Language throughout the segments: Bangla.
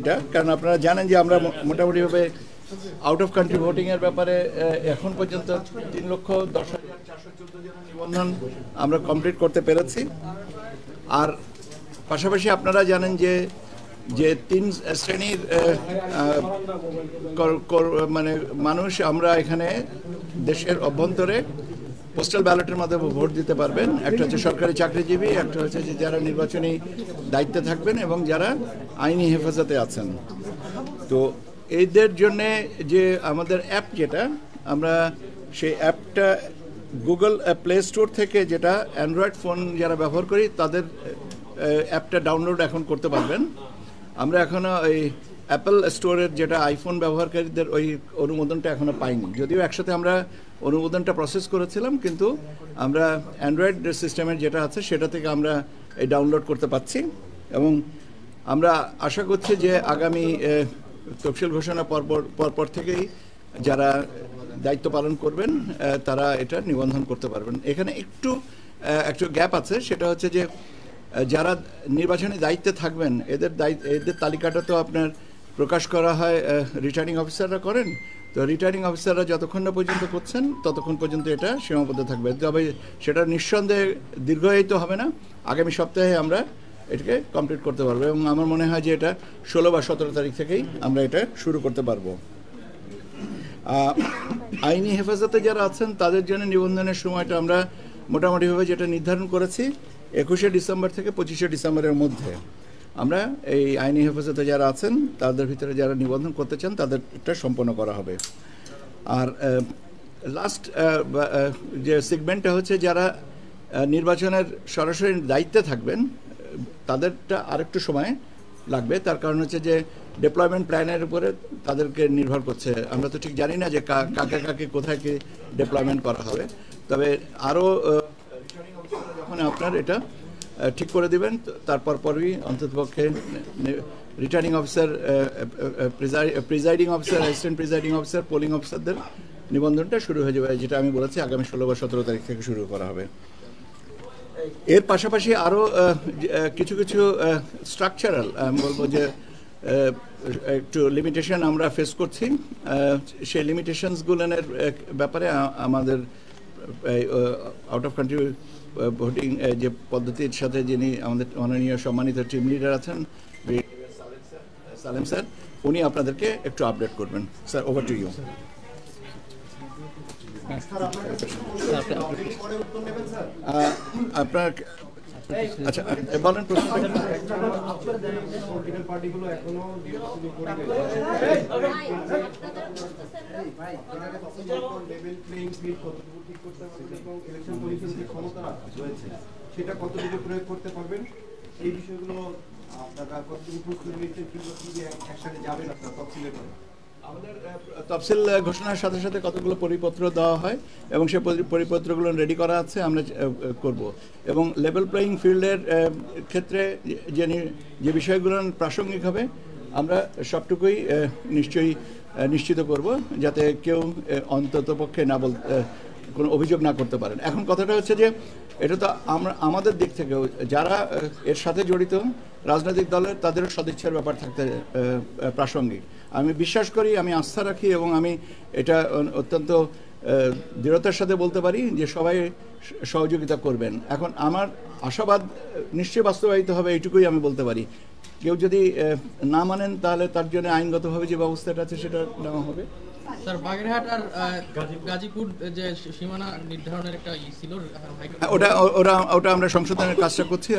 এটা, কারণ আপনারা জানেন যে আমরা মোটামুটিভাবে আউট অফ কান্ট্রি ভোটিংয়ের ব্যাপারে এখন পর্যন্ত 3,10,414 জনের নিবন্ধন আমরা কমপ্লিট করতে পেরেছি। আর পাশাপাশি আপনারা জানেন যে 3 শ্রেণীর মানে মানুষ আমরা এখানে দেশের অভ্যন্তরে পোস্টাল ব্যালটের মাধ্যমে ভোট দিতে পারবেন। একটা হচ্ছে সরকারি চাকরিজীবী, একটা হচ্ছে যে যারা নির্বাচনী দায়িত্বে থাকবেন এবং যারা আইনি হেফাজতে আছেন। তো এদের জন্যে যে আমাদের অ্যাপ, যেটা আমরা সেই অ্যাপটা গুগল প্লে স্টোর থেকে, যেটা অ্যান্ড্রয়েড ফোন যারা ব্যবহার করি তাদের অ্যাপটা ডাউনলোড এখন করতে পারবেন। আমরা এখনও ওই অ্যাপল স্টোরের যেটা আইফোন ব্যবহারকারীদের ওই অনুমোদনটা এখনও পাইনি, যদিও একসাথে আমরা অনুমোদনটা প্রসেস করেছিলাম, কিন্তু আমরা অ্যান্ড্রয়েড সিস্টেমের যেটা আছে সেটা থেকে আমরা এই ডাউনলোড করতে পারছি। এবং আমরা আশা করছি যে আগামী তফসিল ঘোষণা পরপর থেকেই যারা দায়িত্ব পালন করবেন তারা এটা নিবন্ধন করতে পারবেন। এখানে একটু গ্যাপ আছে, সেটা হচ্ছে যে যারা নির্বাচনী দায়িত্বে থাকবেন এদের তালিকাটা তো আপনার প্রকাশ করা হয়, রিটার্নিং অফিসাররা করেন। তো রিটার্নিং অফিসাররা যতক্ষণ না পর্যন্ত করছেন ততক্ষণ পর্যন্ত এটা সীমাবদ্ধ থাকবে, তবে সেটা নিঃসন্দেহে দীর্ঘায়িত হবে না। আগামী সপ্তাহে আমরা এটাকে কমপ্লিট করতে পারবো এবং আমার মনে হয় যে এটা 16 বা 17 তারিখ থেকেই আমরা এটা শুরু করতে পারবো। আইনি হেফাজতে যারা আছেন তাদের জন্য নিবন্ধনের সময়টা আমরা মোটামুটিভাবে যেটা নির্ধারণ করেছি 21শে ডিসেম্বর থেকে 25শে ডিসেম্বরের মধ্যে আমরা এই আইনি হেফাজতে যারা আছেন তাদের ভিতরে যারা নিবন্ধন করতে চান তাদেরটা সম্পন্ন করা হবে। আর লাস্ট যে সেগমেন্টটা হচ্ছে যারা নির্বাচনের সরাসরি দায়িত্বে থাকবেন তাদেরটা আরেকটু সময় লাগবে। তার কারণ হচ্ছে যে ডেপ্লয়মেন্ট প্ল্যানের উপরে তাদেরকে নির্ভর করছে। আমরা তো ঠিক জানি না যে কাকে কাকে কোথায় কি ডেপ্লয়মেন্ট করা হবে, তবে আরও যখন আপনার এটা ঠিক করে দিবেন তারপর পরই অন্ততপক্ষে returning officer, presiding officer, assistant presiding officer, polling অফিসারদের নিবন্ধনটা শুরু হয়ে যাবে, যেটা আমি বলেছি আগামী 16 বা 17 তারিখ থেকে শুরু করা হবে। এর পাশাপাশি আরও কিছু স্ট্রাকচারাল আমি বলবো যে একটু লিমিটেশন আমরা ফেস করছি। সেই লিমিটেশনসগুলোর ব্যাপারে আমাদের আউট অফ কান্ট্রি ভোটিং যে পদ্ধতির সাথে যিনি আমাদের মাননীয় সম্মানিত টিম লিডার আছেন সালেম স্যার, উনি আপনাদেরকে একটু আপডেট করবেন। Sir, over to you. আপনার আচ্ছা বলেন প্রশ্ন। সেটা কতটুকু প্রয়োগ করতে পারবেন, এই বিষয়গুলো আপনারা কতটুকু প্রস্তুতি নিচ্ছেন, একসাথে যাবেন আপনারা তফসিলের পরে? আমাদের তফসিল ঘোষণার সাথে সাথে কতগুলো পরিপত্র দেওয়া হয় এবং সেই পরিপত্রগুলো রেডি করা আছে, আমরা করব। এবং লেভেল প্লেয়িং ফিল্ডের ক্ষেত্রে যে বিষয়গুলো প্রাসঙ্গিক হবে আমরা সবটুকুই নিশ্চয়ই নিশ্চিত করব, যাতে কেউ অন্ততপক্ষে কোনো অভিযোগ না করতে পারেন। এখন কথাটা হচ্ছে যে এটা তো আমাদের দিক থেকেও যারা এর সাথে জড়িত রাজনৈতিক দলের তাদেরও সদিচ্ছার ব্যাপার থাকতে প্রাসঙ্গিক। আমি বিশ্বাস করি, আমি আস্থা রাখি এবং আমি এটা অত্যন্ত দৃঢ়তার সাথে বলতে পারি যে সবাই সহযোগিতা করবেন। এখন আমার আশাবাদ নিশ্চয়ই বাস্তবায়িত হবে, এইটুকুই আমি বলতে পারি। কেউ যদি না মানেন তাহলে তার জন্য আইনগতভাবে যে ব্যবস্থাটা আছে সেটা নেওয়া হবে। স্যার, বাগেরহাট আর গাজীপুর যে সীমানা নির্ধারণের একটা ছিল, ওটা আমরা সংশোধনের কাজটা করছি,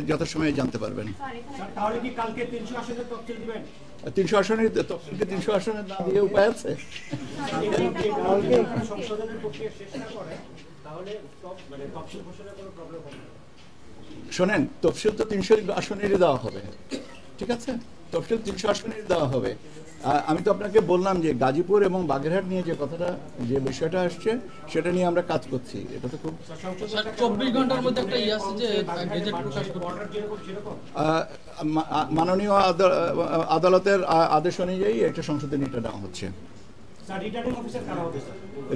যথাসময়ে জানতে পারবেন। তাহলে কি কালকে 300 আসনের তফসিল দিবেন? 300 আসনের তফসিলকে 300 আসনের না দিয়ে উপায় আছে? সংশোধনের প্রক্রিয়া শেষ না করে তাহলে তফসিল ঘোষণার কোনো প্রবলেম হবে না। শোনেন, তফসিল তো 300 আসনেরই দেওয়া হবে, ঠিক আছে? তফসিল 300 আসনেরই দেওয়া হবে। আমি তো আপনাকে বললাম যে গাজীপুর এবং বাগেরহাট নিয়ে যে বিষয়টা আসছে সেটা নিয়ে আমরা কাজ করছি। এটা তো খুব 24 ঘন্টার মধ্যে একটা আছে যে গেজেট প্রকাশ করবে। মাননীয় আদালতের আদেশ অনুযায়ী একটা সংশোধনীটা নেওয়া হচ্ছে।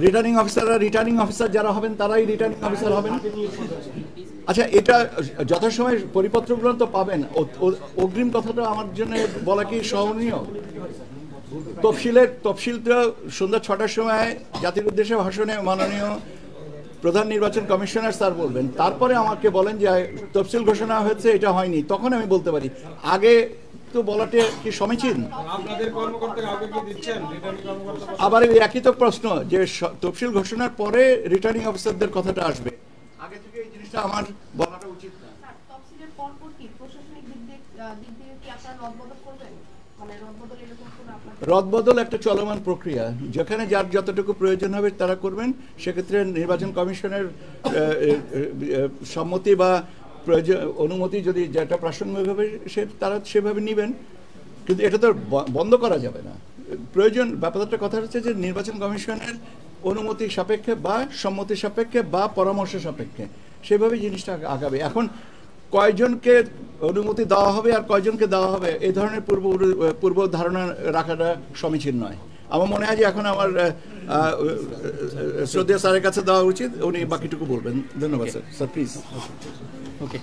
রিটার্নিং অফিসার যারা হবেন তারাই রিটার্নিং অফিসার হবেন। আচ্ছা, এটা যথাসময় পরিপত্রগুলো তো পাবেন। অগ্রিম কথাটা আমার জন্য বলা কি সহনীয়? তফসিলটা সন্ধ্যা 6টার সময় জাতির উদ্দেশ্যে ভাষণে মাননীয় প্রধান নির্বাচন কমিশনার স্যার বলবেন, তারপরে আমাকে বলেন যে তফসিল ঘোষণা হয়েছে, এটা হয়নি, তখন আমি বলতে পারি। আগে তো বলাটা কি সমীচীন? আবার একই তো প্রশ্ন যে তফসিল ঘোষণার পরে রিটার্নিং অফিসারদের কথাটা আসবে, আগে থেকে এই জিনিসটা আমার বলাটা উচিত না। তফসিলের পর কি প্রশাসনিক দিক থেকে কি আপনারা রদবদল করবেন? রদবদল একটা চলমান প্রক্রিয়া, যেখানে যার যতটুকু প্রয়োজন হবে তারা করবেন। সেক্ষেত্রে নির্বাচন কমিশনের সম্মতি বা প্রয়োজন অনুমতি যদি যেটা প্রাসঙ্গিক হবে তারা সেভাবে নেবেন, কিন্তু এটা তো বন্ধ করা যাবে না। প্রয়োজন ব্যাপারটা কথা হচ্ছে যে নির্বাচন কমিশনের অনুমতি সাপেক্ষে বা সম্মতি সাপেক্ষে বা পরামর্শ সাপেক্ষে সেভাবে জিনিসটা আগাবে। এখন কয়জনকে অনুমতি দেওয়া হবে আর কয়জনকে দেওয়া হবে এই ধরনের পূর্ব ধারণা রাখাটা সমীচীন নয়। আমার মনে হয় যে এখন আমার শ্রদ্ধেয় স্যারের কাছে দেওয়া উচিত, উনি বাকিটুকু বলবেন। ধন্যবাদ স্যার। Sir please. ওকে,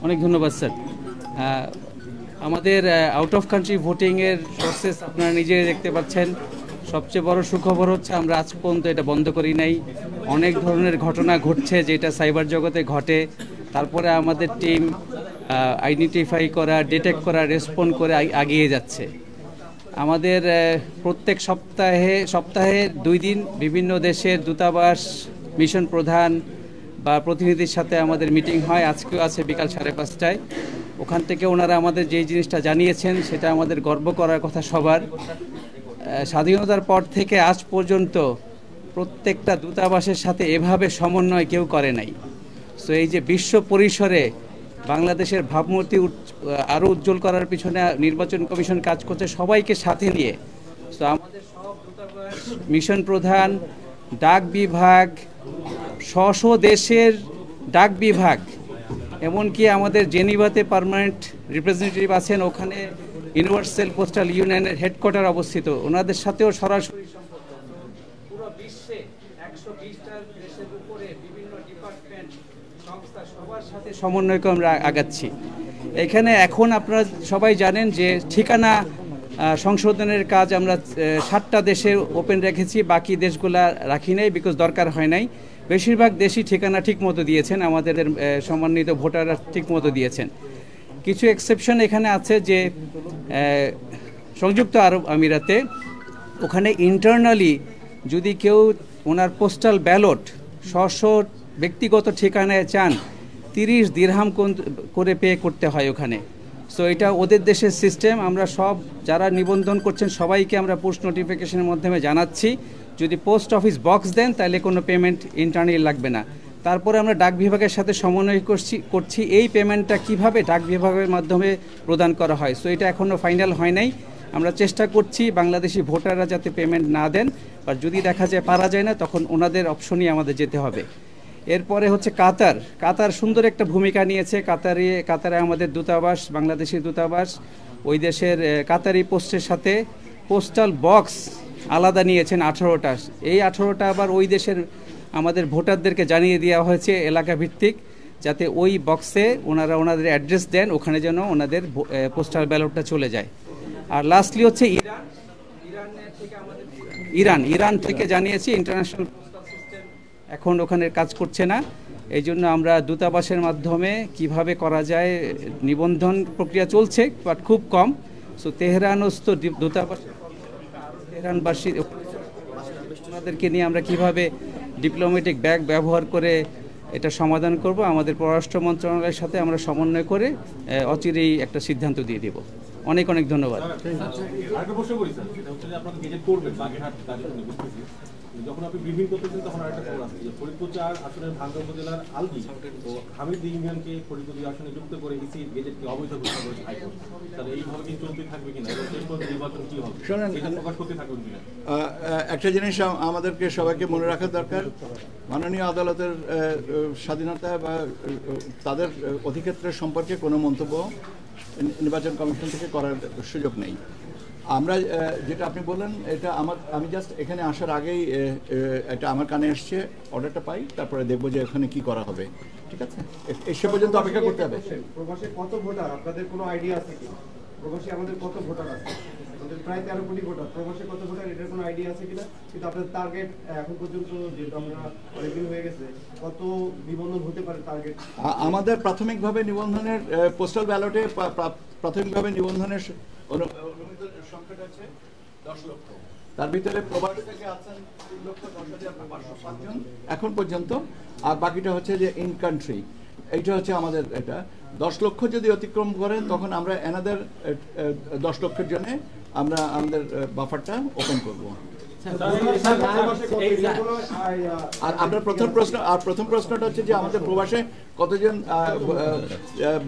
অনেক ধন্যবাদ স্যার। আমাদের আউট অফ কান্ট্রি ভোটিংয়ের প্রসেস আপনারা নিজে দেখতে পাচ্ছেন। সবচেয়ে বড় সুখবর হচ্ছে আমরা আজ পর্যন্ত এটা বন্ধ করি নাই। অনেক ধরনের ঘটনা ঘটছে যেটা সাইবার জগতে ঘটে, তারপরে আমাদের টিম আইডেন্টিফাই করা, ডিটেক্ট করা, রেসপন্ড করে এগিয়ে যাচ্ছে। আমাদের প্রত্যেক সপ্তাহে 2 দিন বিভিন্ন দেশের দূতাবাস, মিশন প্রধান বা প্রতিনিধির সাথে আমাদের মিটিং হয়। আজকেও আছে বিকাল 5:30টায়। ওখান থেকে ওনারা আমাদের যেই জিনিসটা জানিয়েছেন সেটা আমাদের গর্ব করার কথা সবার। স্বাধীনতার পর থেকে আজ পর্যন্ত প্রত্যেকটা দূতাবাসের সাথে এভাবে সমন্বয় কেউ করে নাই। সো এই যে বিশ্ব পরিসরে বাংলাদেশের ভাবমূর্তি আরও উজ্জ্বল করার পিছনে নির্বাচন কমিশন কাজ করছে সবাইকে সাথে নিয়ে। সো আমাদের সব দূতাবাস, মিশন প্রধান, ডাক বিভাগ, স্ব দেশের ডাক বিভাগ, এমনকি আমাদের জেনিভাতে পার্মানেন্ট রিপ্রেজেন্টেটিভ আছেন, ওখানে ইউনিভার্সাল পোস্টাল ইউনিয়নের হেডকোয়ার্টার অবস্থিত, ওনাদের সাথেও সরাসরি সম্পর্ক। পুরো বিশ্বে 120টা দেশের উপরে বিভিন্ন ডিপার্টমেন্ট, সংস্থা, সবার সাথে সমন্বয় করে আমরা আগাচ্ছি। এখানে এখন আপনারা সবাই জানেন যে ঠিকানা সংশোধনের কাজ আমরা 7টা দেশে ওপেন রেখেছি, বাকি দেশগুলা রাখি নাই, বিকজ দরকার হয় নাই। বেশিরভাগ দেশই ঠিকানা ঠিক মতো দিয়েছেন, আমাদের সম্মানিত ভোটাররা ঠিক মতো দিয়েছেন। কিছু এক্সেপশন এখানে আছে যে সংযুক্ত আরব আমিরাতে ওখানে ইন্টারনালি যদি কেউ ওনার পোস্টাল ব্যালট ব্যক্তিগত ঠিকানায় চান 30 দিরহাম করে পে করতে হয় ওখানে। সো এটা ওদের দেশের সিস্টেম। আমরা সব যারা নিবন্ধন করছেন সবাইকে আমরা পোস্ট নোটিফিকেশনের মাধ্যমে জানাচ্ছি, যদি পোস্ট অফিস বক্স দেন তাহলে কোনো পেমেন্ট ইন্টারনালি লাগবে না। তারপরে আমরা ডাক বিভাগের সাথে সমন্বয় করছি এই পেমেন্টটা কিভাবে ডাক বিভাগের মাধ্যমে প্রদান করা হয়। সো এটা এখনও ফাইনাল হয় নাই। আমরা চেষ্টা করছি বাংলাদেশি ভোটাররা যাতে পেমেন্ট না দেন, আর যদি দেখা যায় পারা যায় না তখন ওনাদের অপশনই আমাদের যেতে হবে। এরপরে হচ্ছে কাতার সুন্দর একটা ভূমিকা নিয়েছে। কাতারে আমাদের দূতাবাস, বাংলাদেশি দূতাবাস, ওই দেশের কাতারি পোস্টের সাথে পোস্টাল বক্স আলাদা নিয়েছেন 18টা। এই 18টা আবার ওই দেশের আমাদের ভোটারদেরকে জানিয়ে দেওয়া হয়েছে এলাকা ভিত্তিক, যাতে ওই বক্সে ওনারা ওনাদের অ্যাড্রেস দেন, ওখানে যেন ওনাদের পোস্টাল ব্যালটটা চলে যায়। আর লাস্টলি হচ্ছে ইরান থেকে জানিয়েছি ইন্টারন্যাশনাল পোস্টাল সিস্টেম এখন ওখানে কাজ করছে না। এই জন্য আমরা দূতাবাসের মাধ্যমে কিভাবে করা যায় নিবন্ধন প্রক্রিয়া চলছে, বাট খুব কম। সো তেহরানস্থ দূতাবাস, তেহরানবাসী ওনাদেরকে নিয়ে আমরা কিভাবে ডিপ্লোম্যাটিক ব্যাগ ব্যবহার করে এটা সমাধান করব, আমাদের পররাষ্ট্র মন্ত্রণালয়ের সাথে আমরা সমন্বয় করে অচিরেই একটা সিদ্ধান্ত দিয়ে দেব। অনেক অনেক ধন্যবাদ। যখন আপনি ব্রিফিং করতেছেন তখন আরেকটা খবর আছে যে ফরিদপুর 4 আসনের ভাঙ্গা উপজেলার আলগি ও হামিদ ইউনিয়নকে ফরিদপুর আসনে যুক্ত করে ইসি গেজেটকে অবৈধ ঘোষণা করেছে হাইকোর্ট। তাহলে এইভাবে কি চলতে থাকবে কিনা এবং শেষ পর্যন্ত নির্বাচন কি হবে, এটা প্রকাশ করতে থাকবেন কিনা? একটা জিনিস আমাদেরকে সবাইকে মনে রাখা দরকার, মাননীয় আদালতের স্বাধীনতা বা তাদের অধিক্ষেত্রের সম্পর্কে কোনো মন্তব্য নির্বাচন কমিশন থেকে করার সুযোগ নেই। আমরা যেটা আপনি বললেন এটা আমি জাস্ট এখানে আসার আগেই এটা আমার কানে এসছে, অর্ডারটা পাই, তারপরে দেখবো যে এখানে কি করা হবে। ঠিক আছে, সে পর্যন্ত অপেক্ষা করতে হবে। প্রবাসে কত ভোটার আপনাদের কোনো আইডিয়া আছে কি? প্রবাসে আমাদের কত ভোটার আছে? আমাদের প্রায় 13 কোটি ভোটার। প্রবাসে কত ভোটার এটার কোনো আইডিয়া আছে কিনা? কিন্তু আপনাদের টার্গেট এখন পর্যন্ত যেহেতু আমরা অনেকদিন হয়ে গেছে, কত নিবন্ধন হতে পারে টার্গেট? আমাদের প্রাথমিকভাবে নিবন্ধনের পোস্টাল ব্যালটে প্রাথমিকভাবে নিবন্ধনের সংখ্যাটা হচ্ছে 10 লক্ষ। তার ভিতরে প্রবাসী থেকে আছেন 3,10,505 জন এখন পর্যন্ত, আর বাকিটা হচ্ছে যে ইন কান্ট্রি। এইটা হচ্ছে আমাদের এটা 10 লক্ষ যদি অতিক্রম করেন তখন আমরা অ্যানাদার 10 লক্ষের জন্য আমরা আমাদের বাফারটা ওপেন করব। আর আপনার প্রথম প্রশ্নটা হচ্ছে যে আমাদের প্রবাসে কতজন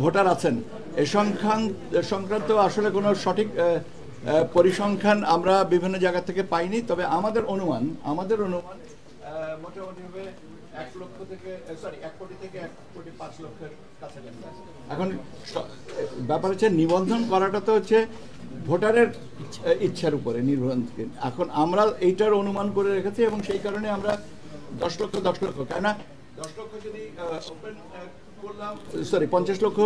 ভোটার আছেন এ সংক্রান্ত আসলে কোনো সঠিক পরিসংখ্যান আমরা বিভিন্ন জায়গা থেকে পাইনি। তবে আমাদের অনুমান মোটামুটি হবে 1 কোটি থেকে 1,05 লক্ষের কাছাকাছি। এখন ব্যাপার হচ্ছে নিবন্ধন করাটা তো হচ্ছে ভোটারের ইচ্ছার উপরে নির্ভরশীল। এখন আমরা এইটার অনুমান করে রেখেছি এবং সেই কারণে আমরা 10 লক্ষ কেননা 10 লক্ষ যদি ওপেন করলাম 50 লক্ষ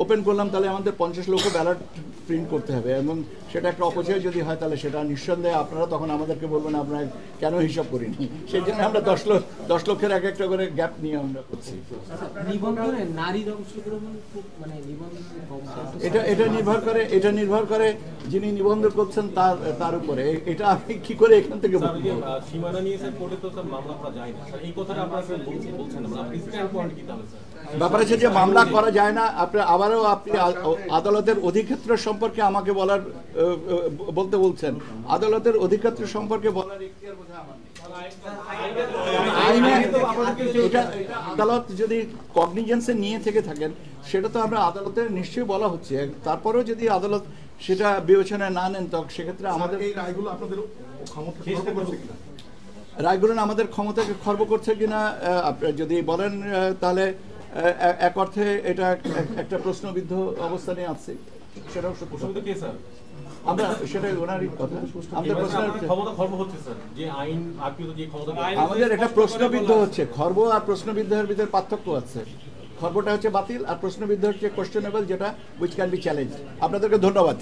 ওপেন করলাম তাহলে আমাদের 50 লক্ষ ব্যালট প্রিন্ট করতে হবে এবং সেটা একটা অপচয় যদি হয় তাহলে সেটা নিঃসন্দেহে আপনারা তখন আমাদেরকে বলবেন আপনারা কেন হিসাব করিনি। সেই জন্য আমরা 10 লক্ষের এক একটা করে গ্যাপ নিয়ে আমরা করছি। নিবন্ধনে নারীর অংশগ্রহণ মানে এটা নির্ভর করে যিনি নিবন্ধন করছেন তার উপরে। এটা আমি কি করে এখান থেকে বলবো? সীমানা নিয়ে স্যার কোর্টে তো স্যার মামলা করা যায় না স্যার, এই কথাটা আপনারা বলছেন না, আপনি স্ট্যান্ড পয়েন্ট কি তাহলে স্যার? ব্যাপার হচ্ছে যে মামলা করা যায় না। আপনি আদালতের অধিক্ষেত্র সম্পর্কে আমাকে বলতে বলছেন। আদালতের অধিক্ষেত্র সম্পর্কে বলার ইখতিয়ার বোধহয় আমার নেই। এটা আদালত যদি কগনিজেন্সে নিয়ে থেকে থাকেন সেটা তো আমরা আদালতে নিশ্চয়ই বলা হচ্ছে। তারপরেও যদি আদালত সেটা বিবেচনায় না নেন তখন সেক্ষেত্রে আমাদের এই রায়গুলো আপনাদের রায়গুলো আমাদের ক্ষমতাকে খর্ব করছে কিনা আপনি যদি বলেন তাহলে এক অর্থে এটা একটা প্রশ্নবিদ্ধ অবস্থানে আছে। সেটাও সত্য। আমরা সেটা ওনারই কথা। আমাদের আমাদের একটা প্রশ্নবিদ্ধ হচ্ছে। খর্ব আর প্রশ্নবিদ্ধের ভিতরে পার্থক্য আছে। খর্বটা হচ্ছে বাতিল আর প্রশ্নবিদ্ধ হচ্ছে কোয়েশ্চেনেবল, যেটা উইচ ক্যান বি চ্যালেঞ্জ। আপনাদেরকে ধন্যবাদ।